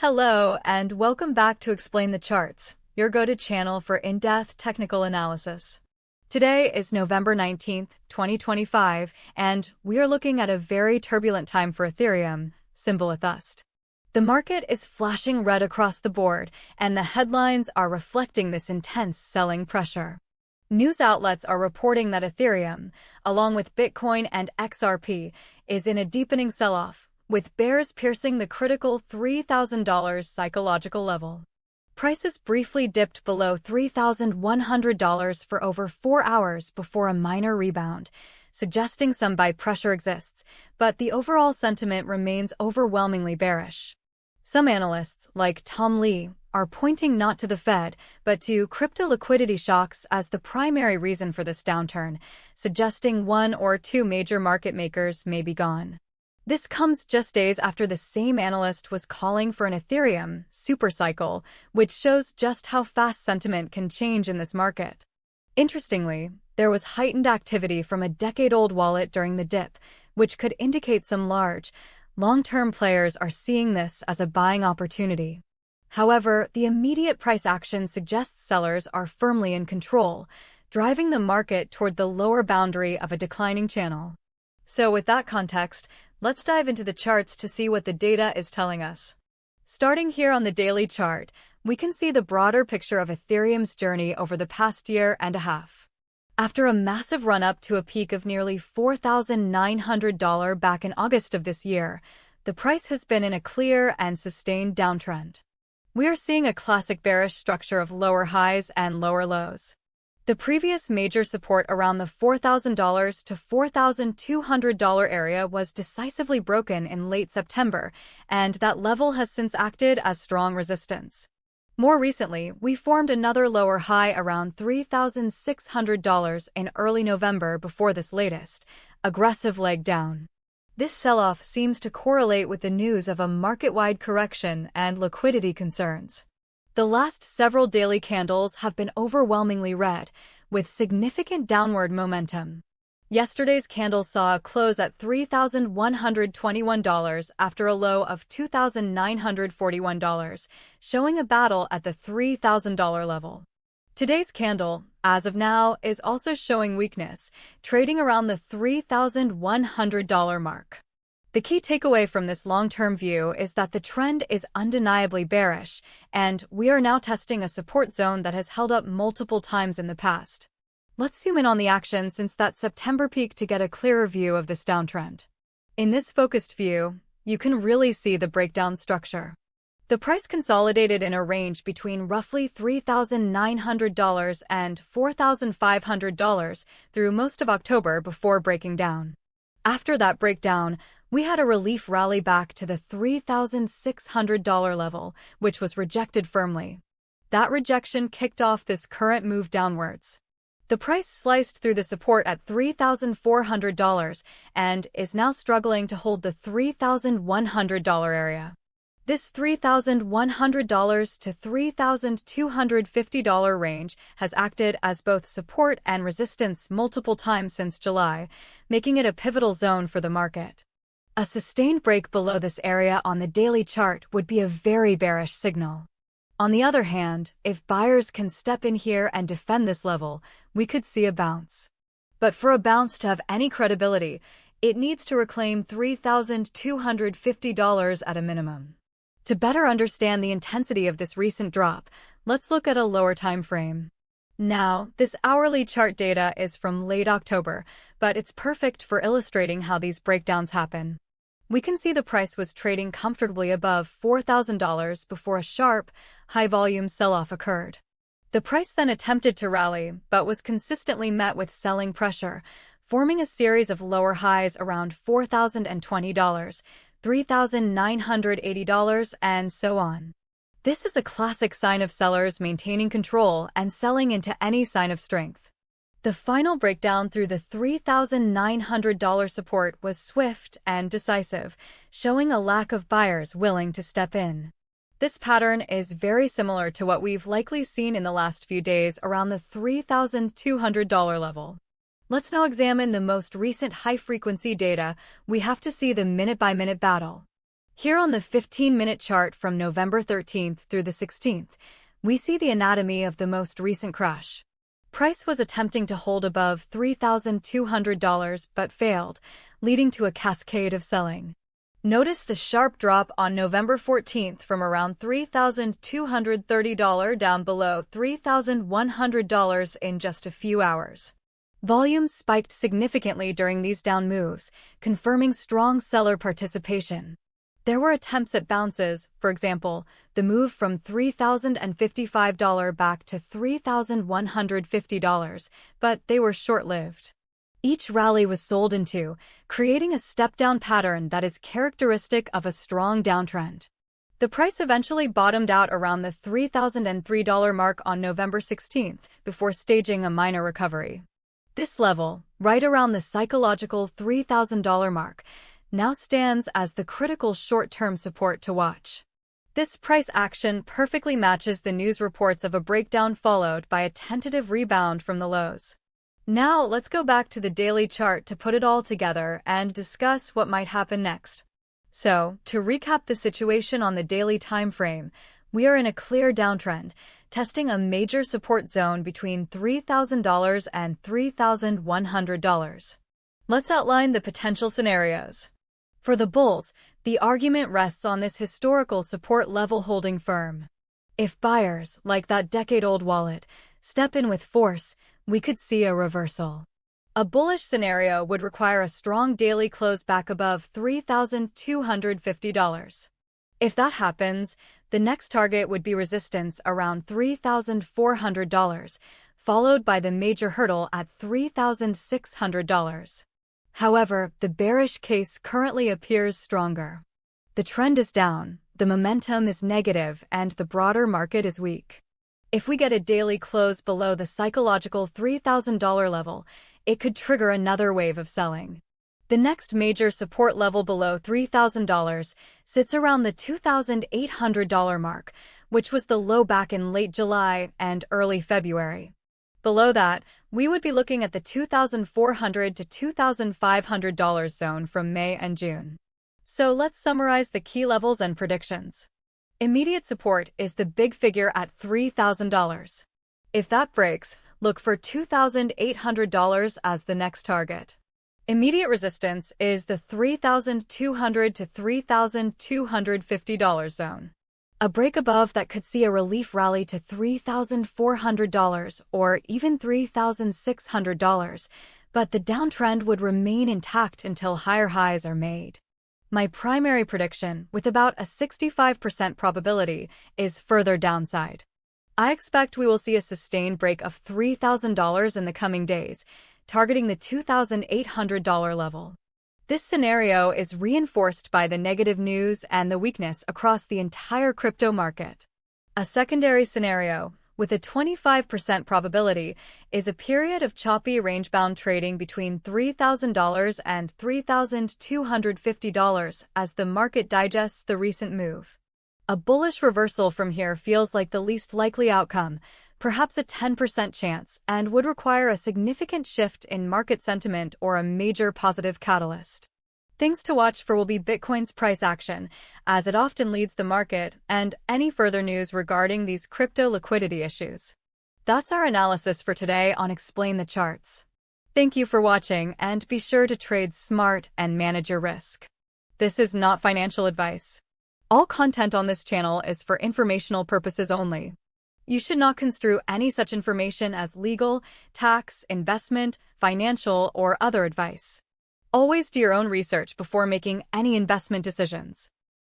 Hello, and welcome back to Explain the Charts, your go-to channel for in-depth technical analysis. Today is November 19th, 2025, and we are looking at a very turbulent time for Ethereum, symbol ETHUSD. The market is flashing red across the board, and the headlines are reflecting this intense selling pressure. News outlets are reporting that Ethereum, along with Bitcoin and XRP, is in a deepening sell-off, with bears piercing the critical $3,000 psychological level. Prices briefly dipped below $3,100 for over 4 hours before a minor rebound, suggesting some buy pressure exists, but the overall sentiment remains overwhelmingly bearish. Some analysts, like Tom Lee, are pointing not to the Fed, but to crypto liquidity shocks as the primary reason for this downturn, suggesting one or two major market makers may be gone. This comes just days after the same analyst was calling for an Ethereum supercycle, which shows just how fast sentiment can change in this market. Interestingly, there was heightened activity from a decade-old wallet during the dip, which could indicate some large, long-term players are seeing this as a buying opportunity. However, the immediate price action suggests sellers are firmly in control, driving the market toward the lower boundary of a declining channel. So with that context, let's dive into the charts to see what the data is telling us. Starting here on the daily chart, we can see the broader picture of Ethereum's journey over the past year and a half. After a massive run-up to a peak of nearly $4,900 back in August of this year, the price has been in a clear and sustained downtrend. We are seeing a classic bearish structure of lower highs and lower lows. The previous major support around the $4,000 to $4,200 area was decisively broken in late September, and that level has since acted as strong resistance. More recently, we formed another lower high around $3,600 in early November before this latest, aggressive leg down. This sell-off seems to correlate with the news of a market-wide correction and liquidity concerns. The last several daily candles have been overwhelmingly red, with significant downward momentum. Yesterday's candle saw a close at $3,121 after a low of $2,941, showing a battle at the $3,000 level. Today's candle, as of now, is also showing weakness, trading around the $3,100 mark. The key takeaway from this long-term view is that the trend is undeniably bearish, and we are now testing a support zone that has held up multiple times in the past. Let's zoom in on the action since that September peak to get a clearer view of this downtrend. In this focused view, you can really see the breakdown structure. The price consolidated in a range between roughly $3,900 and $4,500 through most of October before breaking down. After that breakdown, we had a relief rally back to the $3,600 level, which was rejected firmly. That rejection kicked off this current move downwards. The price sliced through the support at $3,400 and is now struggling to hold the $3,100 area. This $3,100 to $3,250 range has acted as both support and resistance multiple times since July, making it a pivotal zone for the market. A sustained break below this area on the daily chart would be a very bearish signal. On the other hand, if buyers can step in here and defend this level, we could see a bounce. But for a bounce to have any credibility, it needs to reclaim $3,250 at a minimum. To better understand the intensity of this recent drop, let's look at a lower time frame. Now, this hourly chart data is from late October, but it's perfect for illustrating how these breakdowns happen. We can see the price was trading comfortably above $4,000 before a sharp, high-volume sell-off occurred. The price then attempted to rally, but was consistently met with selling pressure, forming a series of lower highs around $4,020, $3,980, and so on. This is a classic sign of sellers maintaining control and selling into any sign of strength. The final breakdown through the $3,900 support was swift and decisive, showing a lack of buyers willing to step in. This pattern is very similar to what we've likely seen in the last few days around the $3,200 level. Let's now examine the most recent high-frequency data. We have to see the minute-by-minute battle. Here on the 15-minute chart from November 13th through the 16th, we see the anatomy of the most recent crash. Price was attempting to hold above $3,200 but failed, leading to a cascade of selling. Notice the sharp drop on November 14th from around $3,230 down below $3,100 in just a few hours. Volumes spiked significantly during these down moves, confirming strong seller participation. There were attempts at bounces, for example, the move from $3,055 back to $3,150, but they were short-lived. Each rally was sold into, creating a step-down pattern that is characteristic of a strong downtrend. The price eventually bottomed out around the $3,003 mark on November 16th before staging a minor recovery. This level, right around the psychological $3,000 mark, now stands as the critical short-term support to watch. This price action perfectly matches the news reports of a breakdown followed by a tentative rebound from the lows. Now let's go back to the daily chart to put it all together and discuss what might happen next. So, to recap the situation on the daily time frame, we are in a clear downtrend, testing a major support zone between $3,000 and $3,100. Let's outline the potential scenarios. For the bulls, the argument rests on this historical support level holding firm. If buyers, like that decade-old wallet, step in with force, we could see a reversal. A bullish scenario would require a strong daily close back above $3,250. If that happens, the next target would be resistance around $3,400, followed by the major hurdle at $3,600. However, the bearish case currently appears stronger. The trend is down, the momentum is negative, and the broader market is weak. If we get a daily close below the psychological $3,000 level, it could trigger another wave of selling. The next major support level below $3,000 sits around the $2,800 mark, which was the low back in late July and early February. Below that, we would be looking at the $2,400 to $2,500 zone from May and June. So let's summarize the key levels and predictions. Immediate support is the big figure at $3,000. If that breaks, look for $2,800 as the next target. Immediate resistance is the $3,200 to $3,250 zone. A break above that could see a relief rally to $3,400 or even $3,600, but the downtrend would remain intact until higher highs are made. My primary prediction, with about a 65% probability, is further downside. I expect we will see a sustained break of $3,000 in the coming days, targeting the $2,800 level. This scenario is reinforced by the negative news and the weakness across the entire crypto market. A secondary scenario, with a 25% probability, is a period of choppy range-bound trading between $3,000 and $3,250 as the market digests the recent move. A bullish reversal from here feels like the least likely outcome, perhaps a 10% chance, and would require a significant shift in market sentiment or a major positive catalyst. Things to watch for will be Bitcoin's price action, as it often leads the market, and any further news regarding these crypto liquidity issues. That's our analysis for today on Explain the Charts. Thank you for watching, and be sure to trade smart and manage your risk. This is not financial advice. All content on this channel is for informational purposes only. You should not construe any such information as legal, tax, investment, financial, or other advice. Always do your own research before making any investment decisions.